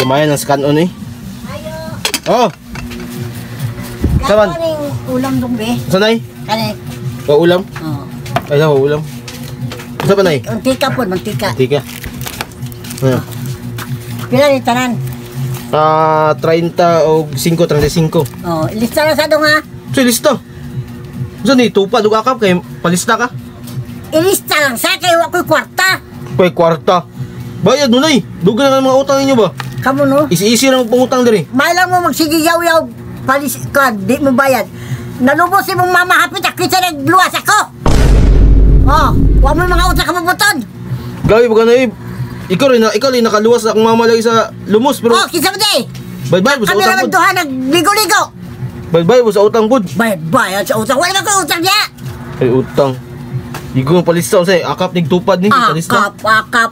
Lumayan ang scan on eh. Ayo. Oh. Saban? Kaning ulam dong be. Sanay? Kani. O ulam? Oh. Ay, sa ulam. Sa ba nay? Mantika po, mantika. Tika. Ano? Pila ni tanan? 30 o 5, 35. Oh, ilista na sa dong ha. So, lista. Saan ni? Tupad o akap kay palista ka? Ilista lang sa kayo ako'y kwarta. Kay kwarta. Bayad mo nay. Dugan na ng mga utang ninyo ba? Kamu no? Isi-isi lang pangutang diri. May lang mo magsigiyaw-yaw. Palis ka, di mo bayad. Nalubos si mong mama hapit ako sa nagluwas ako. Oh, huwag mo mga utang ka mabuton. Gawi ba ka na eh? Ikaw rin nakaluwas akong mamalagi sa lumos pero Oh, kisa mo di. bayad mo sa Kami utang naman pod. duha nagligo-ligo. Bayad mo sa utang pod. Bayad sa utang. Wala ko utang niya. Ay utang. Igo mo palista sa akap ning tupad ni palista. Akap.